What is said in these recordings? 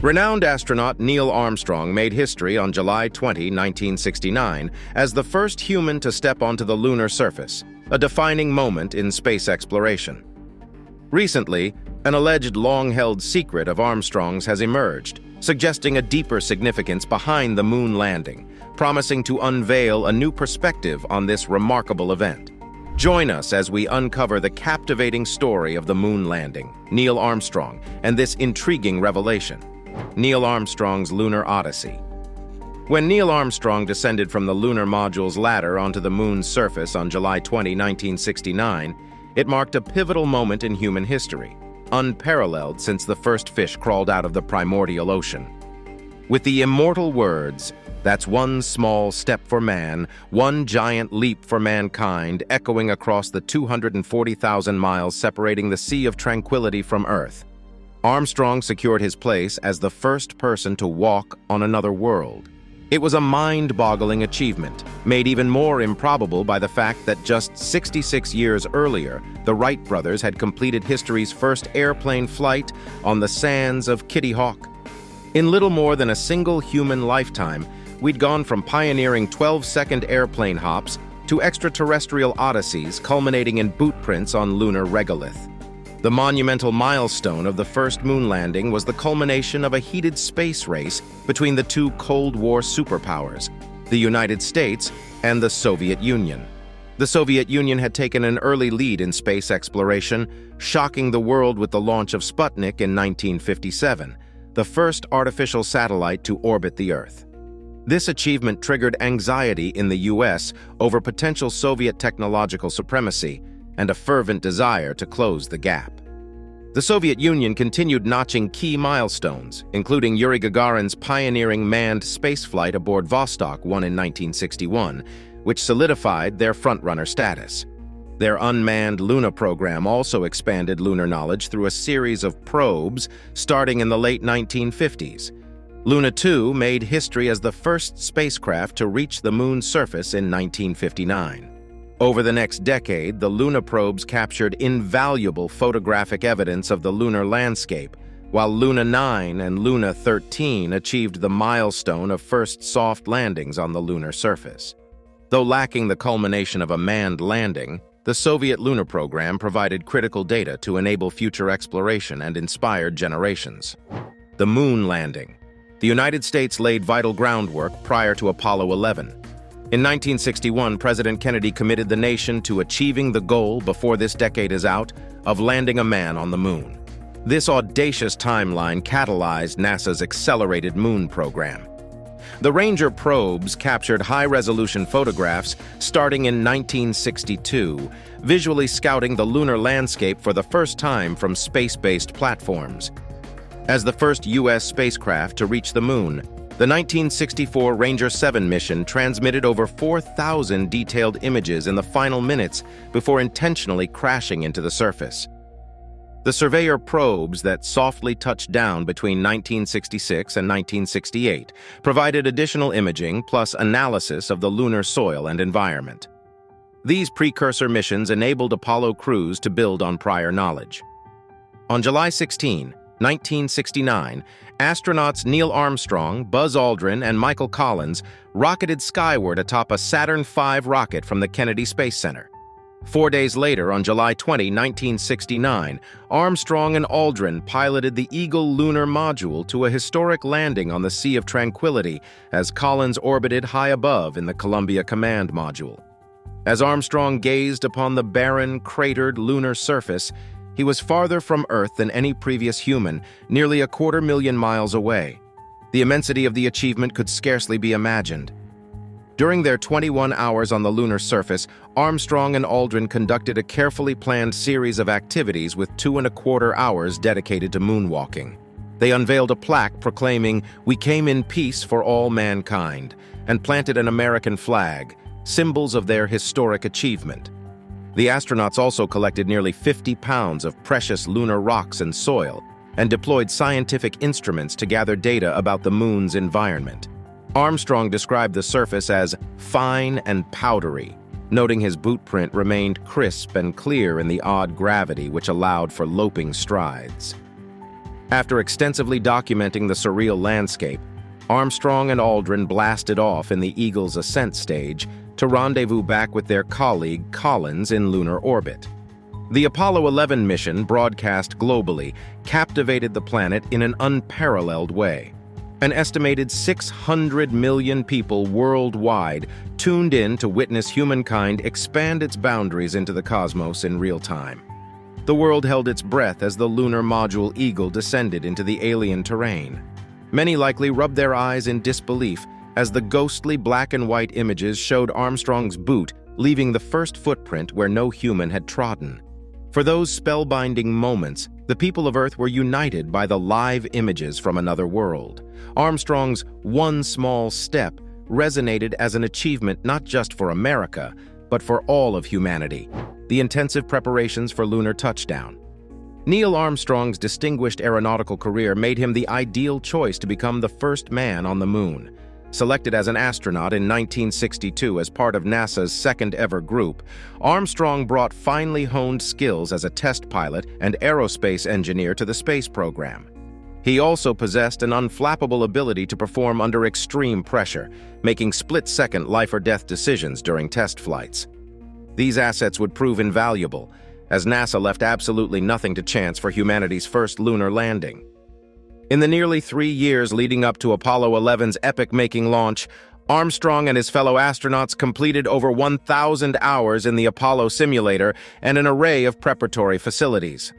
Renowned astronaut Neil Armstrong made history on July 20, 1969, as the first human to step onto the lunar surface, a defining moment in space exploration. Recently, an alleged long-held secret of Armstrong's has emerged, suggesting a deeper significance behind the moon landing, promising to unveil a new perspective on this remarkable event. Join us as we uncover the captivating story of the moon landing, Neil Armstrong, and this intriguing revelation. Neil Armstrong's Lunar Odyssey. When Neil Armstrong descended from the lunar module's ladder onto the moon's surface on July 20, 1969, it marked a pivotal moment in human history, unparalleled since the first fish crawled out of the primordial ocean. With the immortal words, "That's one small step for man, one giant leap for mankind," echoing across the 240,000 miles separating the Sea of Tranquility from Earth, Armstrong secured his place as the first person to walk on another world. It was a mind-boggling achievement, made even more improbable by the fact that just 66 years earlier, the Wright brothers had completed history's first airplane flight on the sands of Kitty Hawk. In little more than a single human lifetime, we'd gone from pioneering 12-second airplane hops to extraterrestrial odysseys culminating in boot prints on lunar regolith. The monumental milestone of the first moon landing was the culmination of a heated space race between the two Cold War superpowers, the United States and the Soviet Union. The Soviet Union had taken an early lead in space exploration, shocking the world with the launch of Sputnik in 1957, the first artificial satellite to orbit the Earth. This achievement triggered anxiety in the US over potential Soviet technological supremacy and a fervent desire to close the gap. The Soviet Union continued notching key milestones, including Yuri Gagarin's pioneering manned spaceflight aboard Vostok 1 in 1961, which solidified their frontrunner status. Their unmanned Luna program also expanded lunar knowledge through a series of probes starting in the late 1950s. Luna 2 made history as the first spacecraft to reach the moon's surface in 1959. Over the next decade, the Luna probes captured invaluable photographic evidence of the lunar landscape, while Luna 9 and Luna 13 achieved the milestone of first soft landings on the lunar surface. Though lacking the culmination of a manned landing, the Soviet lunar program provided critical data to enable future exploration and inspired generations. The moon landing. The United States laid vital groundwork prior to Apollo 11. In 1961, President Kennedy committed the nation to achieving the goal, before this decade is out, of landing a man on the moon. This audacious timeline catalyzed NASA's accelerated moon program. The Ranger probes captured high-resolution photographs starting in 1962, visually scouting the lunar landscape for the first time from space-based platforms. As the first U.S. spacecraft to reach the moon, the 1964 Ranger 7 mission transmitted over 4,000 detailed images in the final minutes before intentionally crashing into the surface. The Surveyor probes that softly touched down between 1966 and 1968 provided additional imaging plus analysis of the lunar soil and environment. These precursor missions enabled Apollo crews to build on prior knowledge. On July 16, 1969, astronauts Neil Armstrong, Buzz Aldrin, and Michael Collins rocketed skyward atop a Saturn V rocket from the Kennedy Space Center. 4 days later, on July 20, 1969, Armstrong and Aldrin piloted the Eagle lunar module to a historic landing on the Sea of Tranquility as Collins orbited high above in the Columbia Command Module. As Armstrong gazed upon the barren, cratered lunar surface, he was farther from Earth than any previous human, nearly 250,000 miles away. The immensity of the achievement could scarcely be imagined. During their 21 hours on the lunar surface, Armstrong and Aldrin conducted a carefully planned series of activities with 2.25 hours dedicated to moonwalking. They unveiled a plaque proclaiming, "We came in peace for all mankind," and planted an American flag, symbols of their historic achievement. The astronauts also collected nearly 50 pounds of precious lunar rocks and soil, and deployed scientific instruments to gather data about the moon's environment. Armstrong described the surface as fine and powdery, noting his boot print remained crisp and clear in the odd gravity which allowed for loping strides. After extensively documenting the surreal landscape, Armstrong and Aldrin blasted off in the Eagle's ascent stage to rendezvous back with their colleague Collins in lunar orbit. The Apollo 11 mission, broadcast globally, captivated the planet in an unparalleled way. An estimated 600 million people worldwide tuned in to witness humankind expand its boundaries into the cosmos in real time. The world held its breath as the lunar module Eagle descended into the alien terrain. Many likely rubbed their eyes in disbelief as the ghostly black and white images showed Armstrong's boot leaving the first footprint where no human had trodden. For those spellbinding moments, the people of Earth were united by the live images from another world. Armstrong's one small step resonated as an achievement not just for America, but for all of humanity. The intensive preparations for lunar touchdown. Neil Armstrong's distinguished aeronautical career made him the ideal choice to become the first man on the moon. Selected as an astronaut in 1962 as part of NASA's second-ever group, Armstrong brought finely honed skills as a test pilot and aerospace engineer to the space program. He also possessed an unflappable ability to perform under extreme pressure, making split-second life-or-death decisions during test flights. These assets would prove invaluable, as NASA left absolutely nothing to chance for humanity's first lunar landing. In the nearly 3 years leading up to Apollo 11's epic-making launch, Armstrong and his fellow astronauts completed over 1,000 hours in the Apollo simulator and an array of preparatory facilities.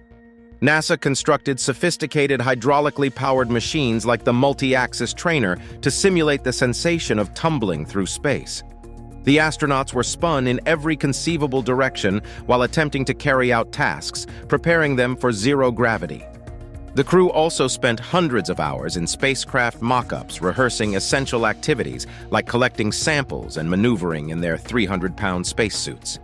NASA constructed sophisticated hydraulically powered machines like the multi-axis trainer to simulate the sensation of tumbling through space. The astronauts were spun in every conceivable direction while attempting to carry out tasks, preparing them for zero gravity. The crew also spent hundreds of hours in spacecraft mock-ups rehearsing essential activities like collecting samples and maneuvering in their 300-pound spacesuits.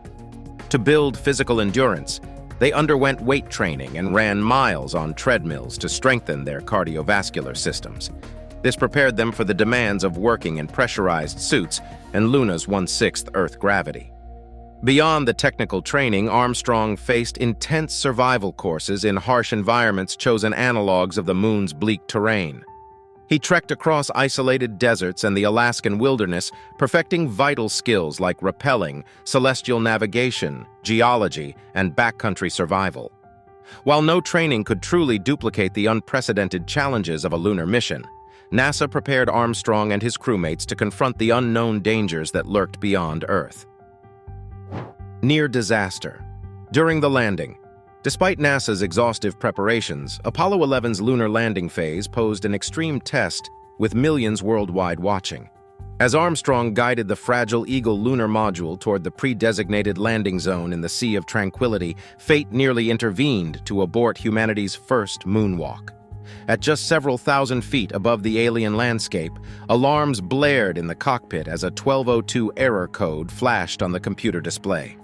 To build physical endurance, they underwent weight training and ran miles on treadmills to strengthen their cardiovascular systems. This prepared them for the demands of working in pressurized suits and Luna's 1/6 Earth gravity. Beyond the technical training, Armstrong faced intense survival courses in harsh environments chosen analogs of the moon's bleak terrain. He trekked across isolated deserts and the Alaskan wilderness, perfecting vital skills like rappelling, celestial navigation, geology, and backcountry survival. While no training could truly duplicate the unprecedented challenges of a lunar mission, NASA prepared Armstrong and his crewmates to confront the unknown dangers that lurked beyond Earth. Near disaster. During the landing, despite NASA's exhaustive preparations, Apollo 11's lunar landing phase posed an extreme test with millions worldwide watching. As Armstrong guided the fragile Eagle lunar module toward the pre-designated landing zone in the Sea of Tranquility, fate nearly intervened to abort humanity's first moonwalk. At just several thousand feet above the alien landscape, alarms blared in the cockpit as a 1202 error code flashed on the computer display.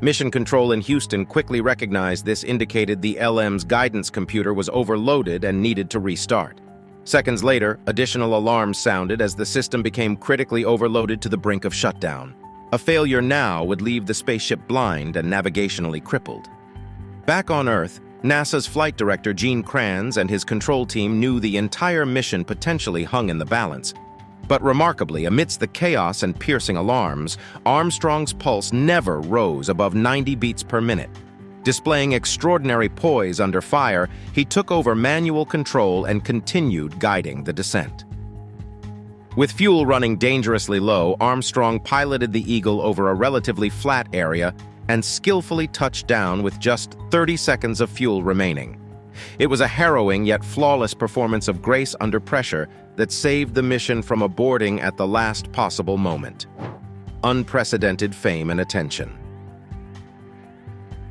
Mission Control in Houston quickly recognized this indicated the LM's guidance computer was overloaded and needed to restart. Seconds later, additional alarms sounded as the system became critically overloaded to the brink of shutdown. A failure now would leave the spaceship blind and navigationally crippled. Back on Earth, NASA's flight director Gene Kranz and his control team knew the entire mission potentially hung in the balance. But remarkably, amidst the chaos and piercing alarms, Armstrong's pulse never rose above 90 beats per minute. Displaying extraordinary poise under fire, he took over manual control and continued guiding the descent. With fuel running dangerously low, Armstrong piloted the Eagle over a relatively flat area and skillfully touched down with just 30 seconds of fuel remaining. It was a harrowing yet flawless performance of grace under pressure that saved the mission from aborting at the last possible moment. Unprecedented fame and attention.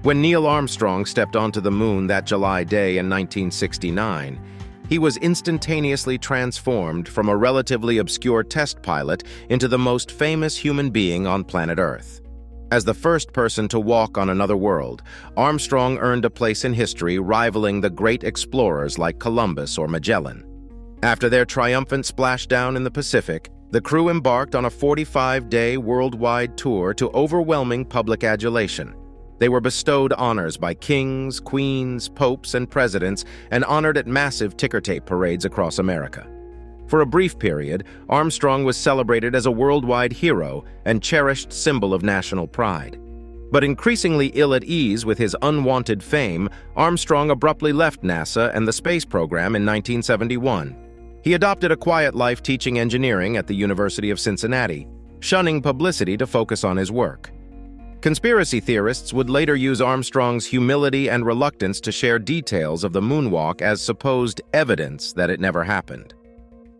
When Neil Armstrong stepped onto the moon that July day in 1969, he was instantaneously transformed from a relatively obscure test pilot into the most famous human being on planet Earth. As the first person to walk on another world, Armstrong earned a place in history rivaling the great explorers like Columbus or Magellan. After their triumphant splashdown in the Pacific, the crew embarked on a 45-day worldwide tour to overwhelming public adulation. They were bestowed honors by kings, queens, popes, and presidents, and honored at massive ticker-tape parades across America. For a brief period, Armstrong was celebrated as a worldwide hero and cherished symbol of national pride. But increasingly ill at ease with his unwanted fame, Armstrong abruptly left NASA and the space program in 1971. He adopted a quiet life teaching engineering at the University of Cincinnati, shunning publicity to focus on his work. Conspiracy theorists would later use Armstrong's humility and reluctance to share details of the moonwalk as supposed evidence that it never happened.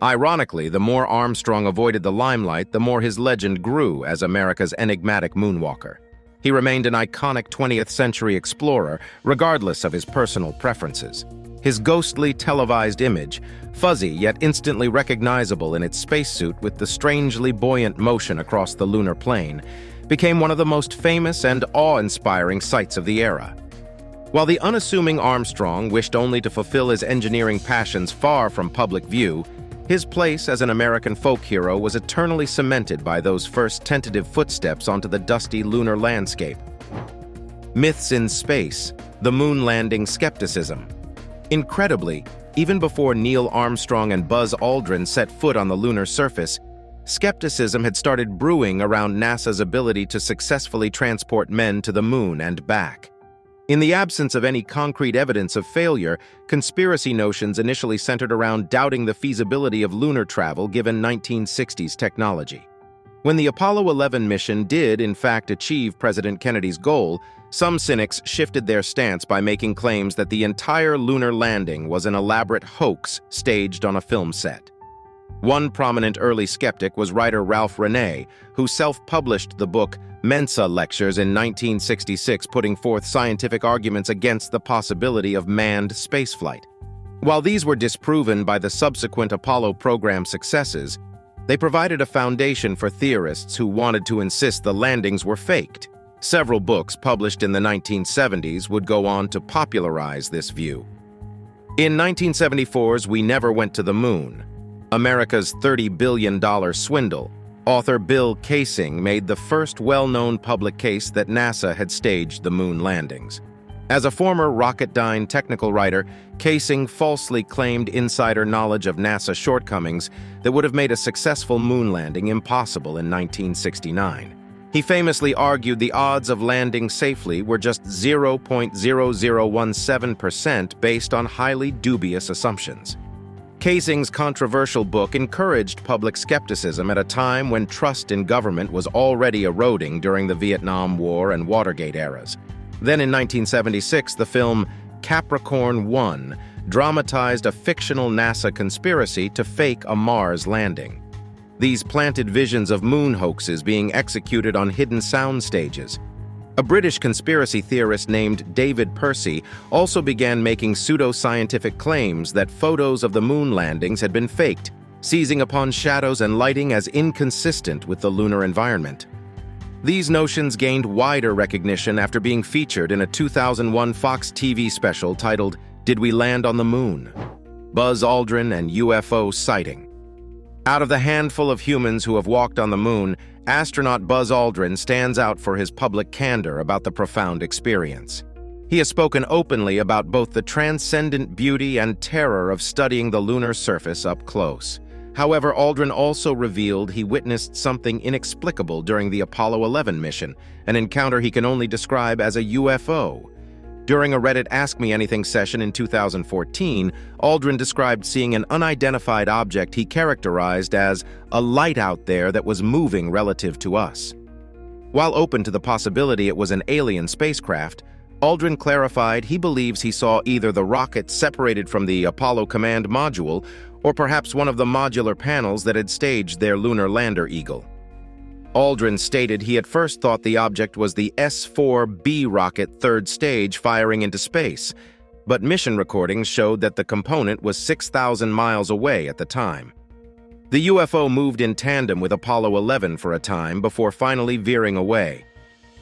Ironically, the more Armstrong avoided the limelight, the more his legend grew as America's enigmatic moonwalker. He remained an iconic 20th-century explorer, regardless of his personal preferences. His ghostly televised image, fuzzy yet instantly recognizable in its spacesuit with the strangely buoyant motion across the lunar plain, became one of the most famous and awe-inspiring sights of the era. While the unassuming Armstrong wished only to fulfill his engineering passions far from public view, his place as an American folk hero was eternally cemented by those first tentative footsteps onto the dusty lunar landscape. Myths in space, the moon landing skepticism. Incredibly, even before Neil Armstrong and Buzz Aldrin set foot on the lunar surface, skepticism had started brewing around NASA's ability to successfully transport men to the moon and back. In the absence of any concrete evidence of failure, conspiracy notions initially centered around doubting the feasibility of lunar travel given 1960s technology. When the Apollo 11 mission did, in fact, achieve President Kennedy's goal, some cynics shifted their stance by making claims that the entire lunar landing was an elaborate hoax staged on a film set. One prominent early skeptic was writer Ralph Renee, who self-published the book Mensa Lectures in 1966, putting forth scientific arguments against the possibility of manned spaceflight. While these were disproven by the subsequent Apollo program successes, they provided a foundation for theorists who wanted to insist the landings were faked. Several books published in the 1970s would go on to popularize this view. In 1974's We Never Went to the Moon, America's $30 billion swindle, author Bill Kaysing made the first well-known public case that NASA had staged the moon landings. As a former Rocketdyne technical writer, Kaysing falsely claimed insider knowledge of NASA shortcomings that would have made a successful moon landing impossible in 1969. He famously argued the odds of landing safely were just 0.0017% based on highly dubious assumptions. Kaysing's controversial book encouraged public skepticism at a time when trust in government was already eroding during the Vietnam War and Watergate eras. Then in 1976, the film Capricorn 1 dramatized a fictional NASA conspiracy to fake a Mars landing. These planted visions of moon hoaxes being executed on hidden sound stages. A British conspiracy theorist named David PERCY also began making pseudo-scientific claims that photos of the moon landings had been faked, seizing upon shadows and lighting as inconsistent with the lunar environment. These notions gained wider recognition after being featured in a 2001 Fox TV special titled Did We Land on the Moon? Buzz Aldrin and UFO Sighting. Out of the handful of humans who have walked on the moon, astronaut Buzz Aldrin stands out for his public candor about the profound experience. He has spoken openly about both the transcendent beauty and terror of studying the lunar surface up close. However, Aldrin also revealed he witnessed something inexplicable during the Apollo 11 mission, an encounter he can only describe as a UFO. During a Reddit Ask Me Anything session in 2014, Aldrin described seeing an unidentified object he characterized as a light out there that was moving relative to us. While open to the possibility it was an alien spacecraft, Aldrin clarified he believes he saw either the rocket separated from the Apollo command module or perhaps one of the modular panels that had staged their lunar lander Eagle. Aldrin stated he at first thought the object was the S-4B rocket third stage firing into space, but mission recordings showed that the component was 6,000 miles away at the time. The UFO moved in tandem with Apollo 11 for a time before finally veering away.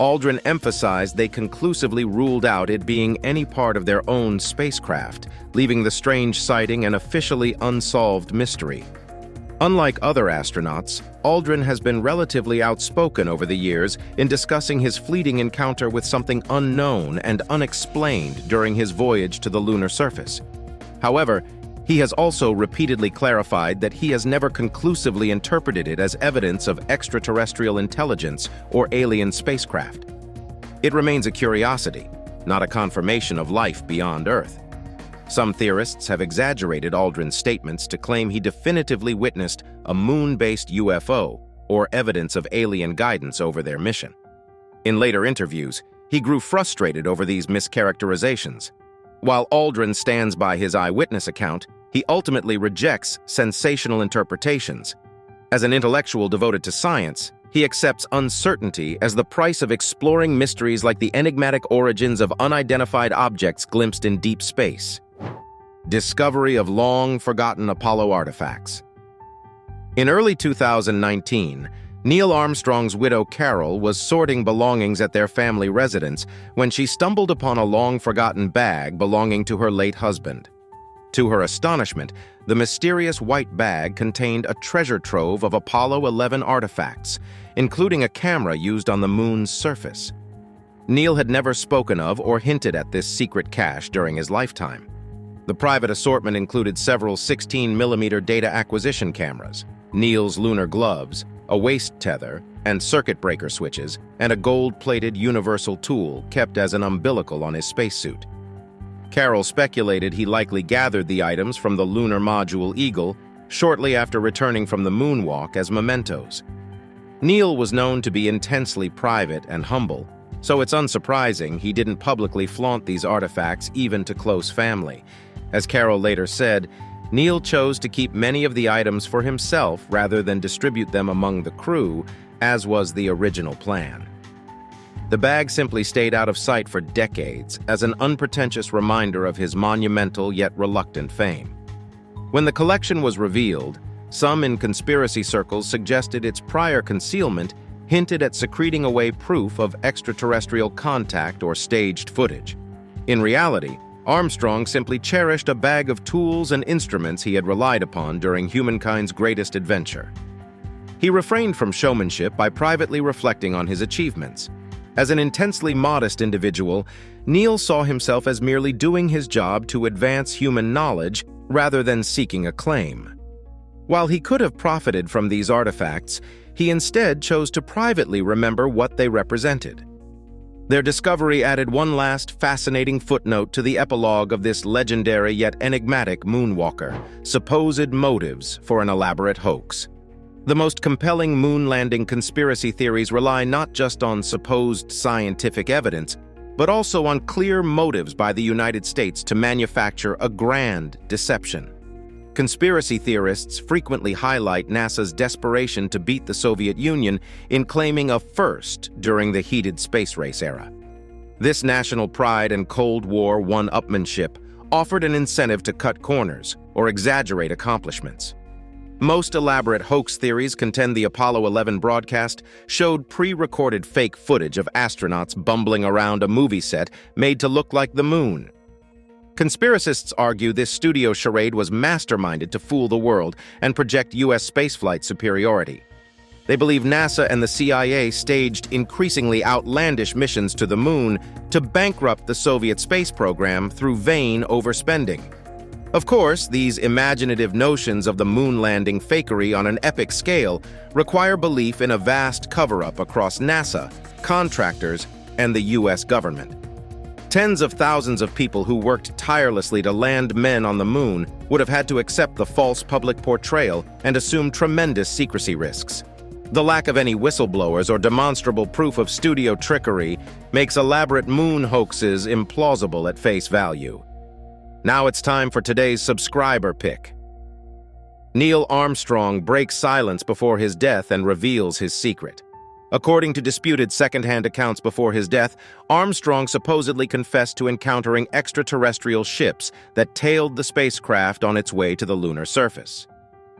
Aldrin emphasized they conclusively ruled out it being any part of their own spacecraft, leaving the strange sighting an officially unsolved mystery. Unlike other astronauts, Aldrin has been relatively outspoken over the years in discussing his fleeting encounter with something unknown and unexplained during his voyage to the lunar surface. However, he has also repeatedly clarified that he has never conclusively interpreted it as evidence of extraterrestrial intelligence or alien spacecraft. It remains a curiosity, not a confirmation of life beyond Earth. Some theorists have exaggerated Aldrin's statements to claim he definitively witnessed a moon-based UFO or evidence of alien guidance over their mission. In later interviews, he grew frustrated over these mischaracterizations. While Aldrin stands by his eyewitness account, he ultimately rejects sensational interpretations. As an intellectual devoted to science, he accepts uncertainty as the price of exploring mysteries like the enigmatic origins of unidentified objects glimpsed in deep space. Discovery of long-forgotten Apollo artifacts. In early 2019, Neil Armstrong's widow Carol was sorting belongings at their family residence when she stumbled upon a long-forgotten bag belonging to her late husband. To her astonishment, the mysterious white bag contained a treasure trove of Apollo 11 artifacts, including a camera used on the moon's surface. Neil had never spoken of or hinted at this secret cache during his lifetime. The private assortment included several 16mm data acquisition cameras, Neil's lunar gloves, a waist tether, and circuit breaker switches, and a gold-plated universal tool kept as an umbilical on his spacesuit. Carol speculated he likely gathered the items from the lunar module Eagle shortly after returning from the moonwalk as mementos. Neil was known to be intensely private and humble, so it's unsurprising he didn't publicly flaunt these artifacts even to close family. As Carol later said, Neil chose to keep many of the items for himself rather than distribute them among the crew, as was the original plan. The bag simply stayed out of sight for decades as an unpretentious reminder of his monumental yet reluctant fame. When the collection was revealed, some in conspiracy circles suggested its prior concealment hinted at secreting away proof of extraterrestrial contact or staged footage. In reality, Armstrong simply cherished a bag of tools and instruments he had relied upon during humankind's greatest adventure. He refrained from showmanship by privately reflecting on his achievements. As an intensely modest individual, Neil saw himself as merely doing his job to advance human knowledge rather than seeking acclaim. While he could have profited from these artifacts, he instead chose to privately remember what they represented. Their discovery added one last fascinating footnote to the epilogue of this legendary yet enigmatic moonwalker: supposed motives for an elaborate hoax. The most compelling moon landing conspiracy theories rely not just on supposed scientific evidence, but also on clear motives by the United States to manufacture a grand deception. Conspiracy theorists frequently highlight NASA's desperation to beat the Soviet Union in claiming a first during the heated space race era. This national pride and Cold War one-upmanship offered an incentive to cut corners or exaggerate accomplishments. Most elaborate hoax theories contend the Apollo 11 broadcast showed pre-recorded fake footage of astronauts bumbling around a movie set made to look like the moon. Conspiracists argue this studio charade was masterminded to fool the world and project U.S. spaceflight superiority. They believe NASA and the CIA staged increasingly outlandish missions to the moon to bankrupt the Soviet space program through vain overspending. Of course, these imaginative notions of the moon landing fakery on an epic scale require belief in a vast cover-up across NASA, contractors, and the U.S. government. Tens of thousands of people who worked tirelessly to land men on the moon would have had to accept the false public portrayal and assume tremendous secrecy risks. The lack of any whistleblowers or demonstrable proof of studio trickery makes elaborate moon hoaxes implausible at face value. Now it's time for today's subscriber pick. Neil Armstrong breaks silence before his death and reveals his secret. According to disputed second-hand accounts before his death, Armstrong supposedly confessed to encountering extraterrestrial ships that tailed the spacecraft on its way to the lunar surface.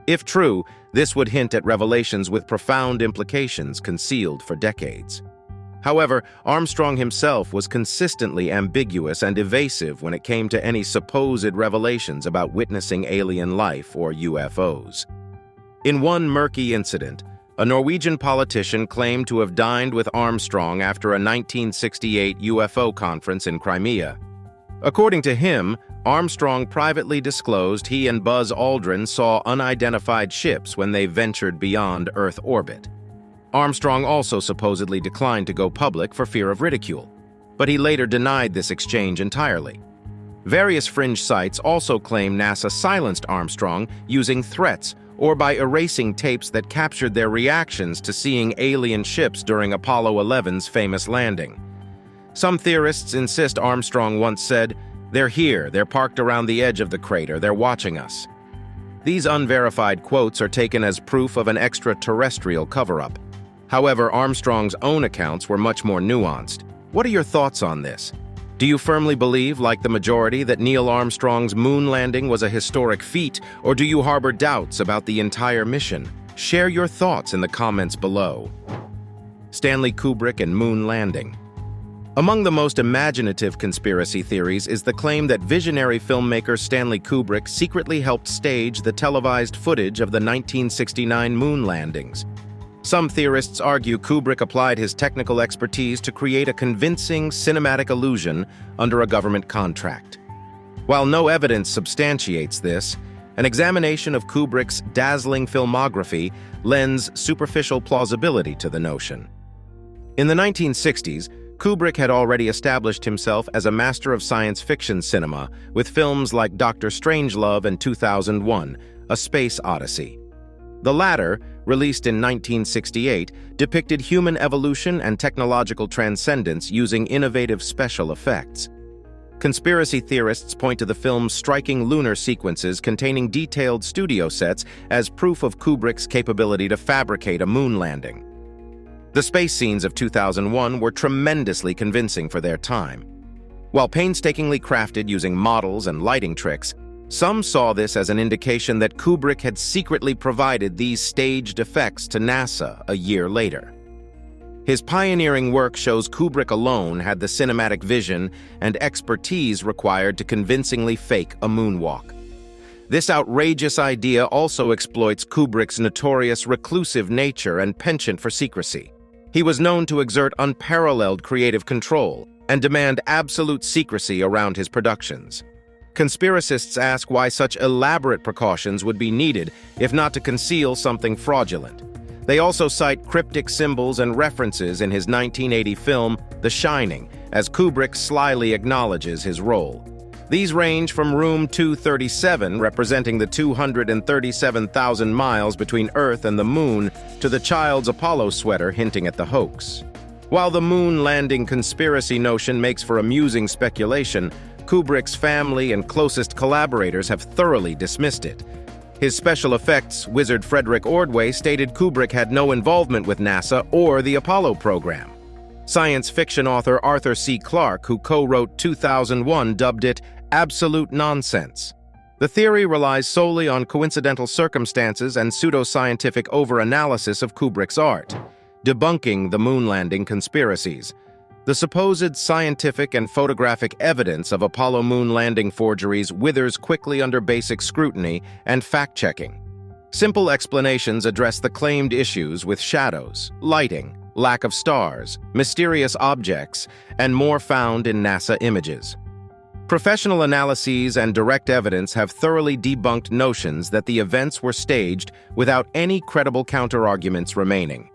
If true, this would hint at revelations with profound implications concealed for decades. However, Armstrong himself was consistently ambiguous and evasive when it came to any supposed revelations about witnessing alien life or UFOs. In one murky incident, a Norwegian politician claimed to have dined with Armstrong after a 1968 UFO conference in Crimea. According to him, Armstrong privately disclosed he and Buzz Aldrin saw unidentified ships when they ventured beyond Earth orbit. Armstrong also supposedly declined to go public for fear of ridicule, but he later denied this exchange entirely. Various fringe sites also claim NASA silenced Armstrong using threats or by erasing tapes that captured their reactions to seeing alien ships during Apollo 11's famous landing. Some theorists insist Armstrong once said, "They're here, they're parked around the edge of the crater, they're watching us." These unverified quotes are taken as proof of an extraterrestrial cover-up. However, Armstrong's own accounts were much more nuanced. What are your thoughts on this? Do you firmly believe, like the majority, that Neil Armstrong's moon landing was a historic feat, or do you harbor doubts about the entire mission? Share your thoughts in the comments below. Stanley Kubrick and moon landing. Among the most imaginative conspiracy theories is the claim that visionary filmmaker Stanley Kubrick secretly helped stage the televised footage of the 1969 moon landings. Some theorists argue Kubrick applied his technical expertise to create a convincing cinematic illusion under a government contract. While no evidence substantiates this, an examination of Kubrick's dazzling filmography lends superficial plausibility to the notion. In the 1960s, Kubrick had already established himself as a master of science fiction cinema with films like Dr. Strangelove and 2001, A Space Odyssey. The latter, released in 1968, depicted human evolution and technological transcendence using innovative special effects. Conspiracy theorists point to the film's striking lunar sequences containing detailed studio sets as proof of Kubrick's capability to fabricate a moon landing. The space scenes of 2001 were tremendously convincing for their time. While painstakingly crafted using models and lighting tricks, some saw this as an indication that Kubrick had secretly provided these staged effects to NASA a year later. His pioneering work shows Kubrick alone had the cinematic vision and expertise required to convincingly fake a moonwalk. This outrageous idea also exploits Kubrick's notorious reclusive nature and penchant for secrecy. He was known to exert unparalleled creative control and demand absolute secrecy around his productions. Conspiracists ask why such elaborate precautions would be needed if not to conceal something fraudulent. They also cite cryptic symbols and references in his 1980 film, The Shining, as Kubrick slyly acknowledges his role. These range from room 237, representing the 237,000 miles between Earth and the Moon, to the child's Apollo sweater hinting at the hoax. While the moon landing conspiracy notion makes for amusing speculation, Kubrick's family and closest collaborators have thoroughly dismissed it. His special effects wizard Frederick Ordway stated Kubrick had no involvement with NASA or the Apollo program. Science fiction author Arthur C. Clarke, who co-wrote 2001, dubbed it absolute nonsense. The theory relies solely on coincidental circumstances and pseudoscientific over-analysis of Kubrick's art, debunking the moon landing conspiracies. The supposed scientific and photographic evidence of Apollo moon landing forgeries withers quickly under basic scrutiny and fact-checking. Simple explanations address the claimed issues with shadows, lighting, lack of stars, mysterious objects, and more found in NASA images. Professional analyses and direct evidence have thoroughly debunked notions that the events were staged without any credible counterarguments remaining.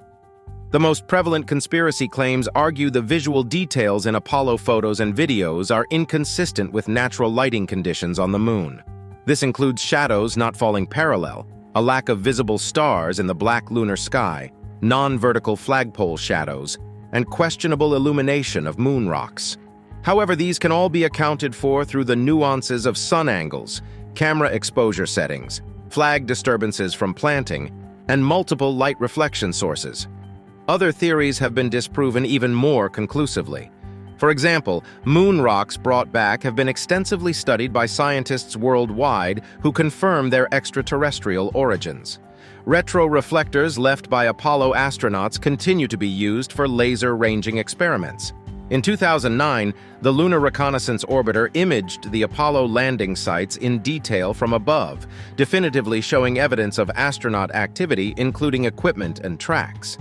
The most prevalent conspiracy claims argue the visual details in Apollo photos and videos are inconsistent with natural lighting conditions on the moon. This includes shadows not falling parallel, a lack of visible stars in the black lunar sky, non-vertical flagpole shadows, and questionable illumination of moon rocks. However, these can all be accounted for through the nuances of sun angles, camera exposure settings, flag disturbances from planting, and multiple light reflection sources. Other theories have been disproven even more conclusively. For example, moon rocks brought back have been extensively studied by scientists worldwide who confirm their extraterrestrial origins. Retroreflectors left by Apollo astronauts continue to be used for laser ranging experiments. In 2009, the Lunar Reconnaissance Orbiter imaged the Apollo landing sites in detail from above, definitively showing evidence of astronaut activity, including equipment and tracks.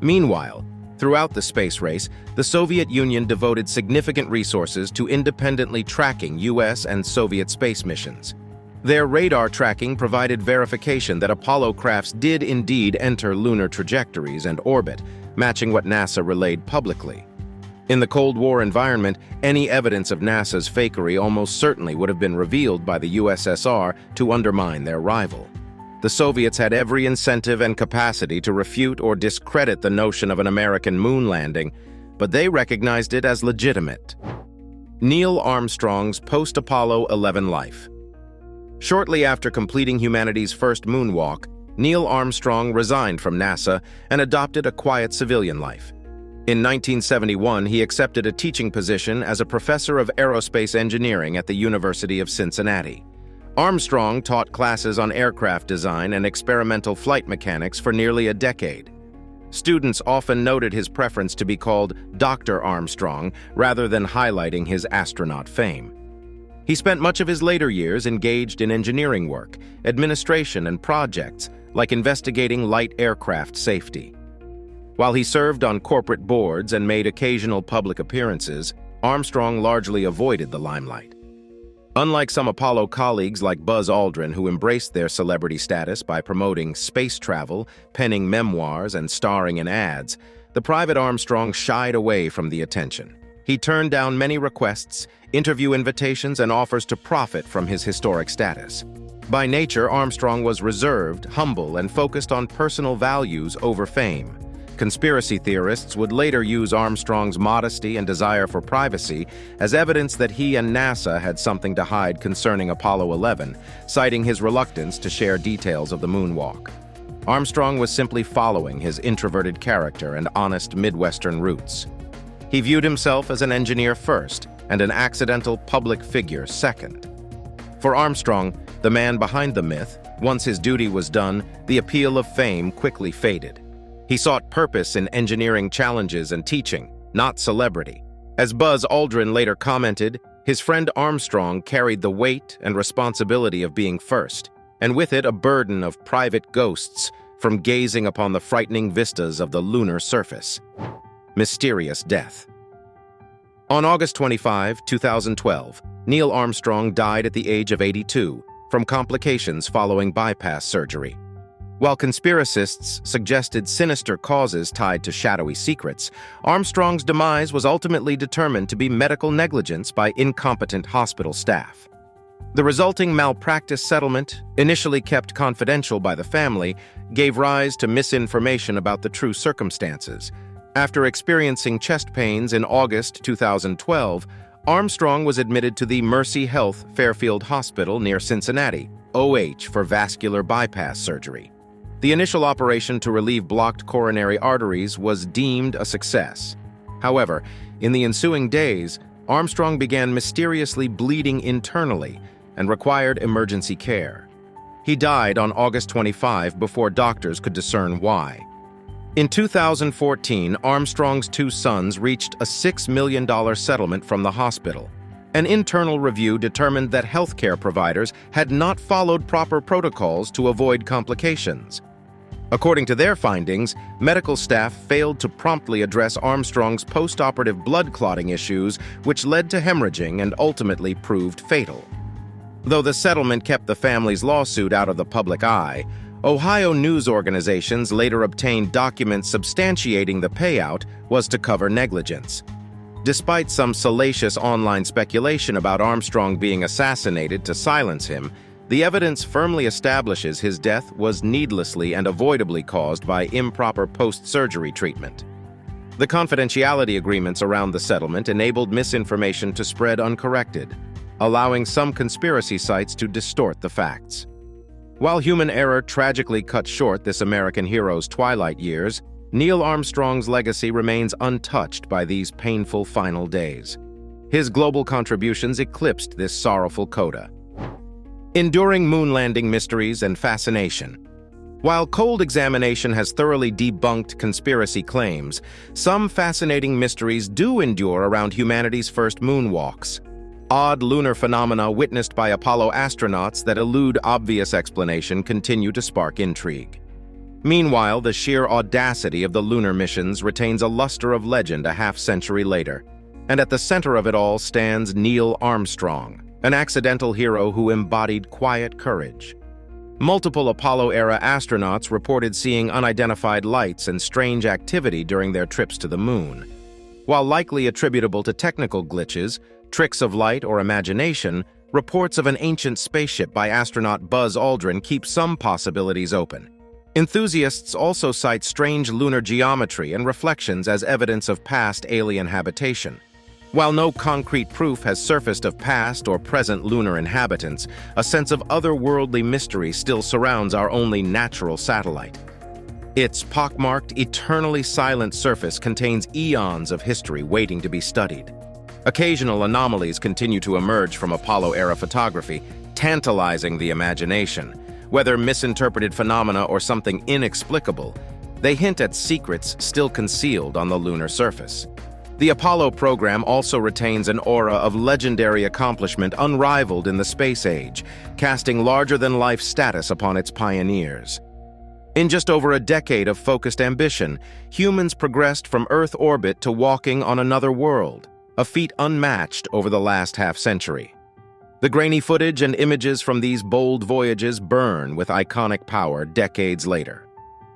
Meanwhile, throughout the space race, the Soviet Union devoted significant resources to independently tracking U.S. and Soviet space missions. Their radar tracking provided verification that Apollo crafts did indeed enter lunar trajectories and orbit, matching what NASA relayed publicly. In the Cold War environment, any evidence of NASA's fakery almost certainly would have been revealed by the USSR to undermine their rival. The Soviets had every incentive and capacity to refute or discredit the notion of an American moon landing, but they recognized it as legitimate. Neil Armstrong's post-Apollo 11 life. Shortly after completing humanity's first moonwalk, Neil Armstrong resigned from NASA and adopted a quiet civilian life. In 1971, he accepted a teaching position as a professor of aerospace engineering at the University of Cincinnati. Armstrong taught classes on aircraft design and experimental flight mechanics for nearly a decade. Students often noted his preference to be called Dr. Armstrong rather than highlighting his astronaut fame. He spent much of his later years engaged in engineering work, administration, and projects like investigating light aircraft safety. While he served on corporate boards and made occasional public appearances, Armstrong largely avoided the limelight. Unlike some Apollo colleagues like Buzz Aldrin, who embraced their celebrity status by promoting space travel, penning memoirs, and starring in ads, the private Armstrong shied away from the attention. He turned down many requests, interview invitations, and offers to profit from his historic status. By nature, Armstrong was reserved, humble, and focused on personal values over fame. Conspiracy theorists would later use Armstrong's modesty and desire for privacy as evidence that he and NASA had something to hide concerning Apollo 11, citing his reluctance to share details of the moonwalk. Armstrong was simply following his introverted character and honest Midwestern roots. He viewed himself as an engineer first and an accidental public figure second. For Armstrong, the man behind the myth, once his duty was done, the appeal of fame quickly faded. He sought purpose in engineering challenges and teaching, not celebrity. As Buzz Aldrin later commented, his friend Armstrong carried the weight and responsibility of being first, and with it a burden of private ghosts from gazing upon the frightening vistas of the lunar surface. Mysterious death. On August 25, 2012, Neil Armstrong died at the age of 82 from complications following bypass surgery. While conspiracists suggested sinister causes tied to shadowy secrets, Armstrong's demise was ultimately determined to be medical negligence by incompetent hospital staff. The resulting malpractice settlement, initially kept confidential by the family, gave rise to misinformation about the true circumstances. After experiencing chest pains in August 2012, Armstrong was admitted to the Mercy Health Fairfield Hospital near Cincinnati, OH, for vascular bypass surgery. The initial operation to relieve blocked coronary arteries was deemed a success. However, in the ensuing days, Armstrong began mysteriously bleeding internally and required emergency care. He died on August 25 before doctors could discern why. In 2014, Armstrong's two sons reached a $6 million settlement from the hospital. An internal review determined that healthcare providers had not followed proper protocols to avoid complications. According to their findings, medical staff failed to promptly address Armstrong's post-operative blood clotting issues, which led to hemorrhaging and ultimately proved fatal. Though the settlement kept the family's lawsuit out of the public eye, Ohio news organizations later obtained documents substantiating the payout was to cover negligence. Despite some salacious online speculation about Armstrong being assassinated to silence him, the evidence firmly establishes his death was needlessly and avoidably caused by improper post-surgery treatment. The confidentiality agreements around the settlement enabled misinformation to spread uncorrected, allowing some conspiracy sites to distort the facts. While human error tragically cut short this American hero's twilight years, Neil Armstrong's legacy remains untouched by these painful final days. His global contributions eclipsed this sorrowful coda. Enduring moon landing mysteries and fascination. While cold examination has thoroughly debunked conspiracy claims, some fascinating mysteries do endure around humanity's first moonwalks. Odd lunar phenomena witnessed by Apollo astronauts that elude obvious explanation continue to spark intrigue. Meanwhile, the sheer audacity of the lunar missions retains a luster of legend a half-century later. And at the center of it all stands Neil Armstrong, an accidental hero who embodied quiet courage. Multiple Apollo-era astronauts reported seeing unidentified lights and strange activity during their trips to the moon. While likely attributable to technical glitches, tricks of light, or imagination, reports of an ancient spaceship by astronaut Buzz Aldrin keep some possibilities open. Enthusiasts also cite strange lunar geometry and reflections as evidence of past alien habitation. While no concrete proof has surfaced of past or present lunar inhabitants, a sense of otherworldly mystery still surrounds our only natural satellite. Its pockmarked, eternally silent surface contains eons of history waiting to be studied. Occasional anomalies continue to emerge from Apollo-era photography, tantalizing the imagination. Whether misinterpreted phenomena or something inexplicable, they hint at secrets still concealed on the lunar surface. The Apollo program also retains an aura of legendary accomplishment unrivaled in the space age, casting larger-than-life status upon its pioneers. In just over a decade of focused ambition, humans progressed from Earth orbit to walking on another world, a feat unmatched over the last half-century. The grainy footage and images from these bold voyages burn with iconic power decades later.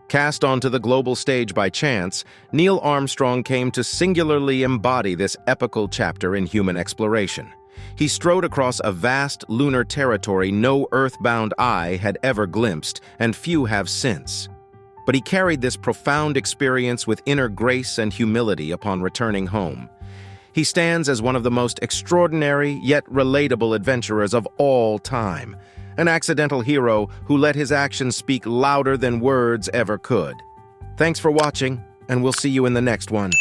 Cast onto the global stage by chance, Neil Armstrong came to singularly embody this epical chapter in human exploration. He strode across a vast lunar territory no earthbound eye had ever glimpsed, and few have since. But he carried this profound experience with inner grace and humility upon returning home. He stands as one of the most extraordinary yet relatable adventurers of all time, an accidental hero who let his actions speak louder than words ever could. Thanks for watching, and we'll see you in the next one.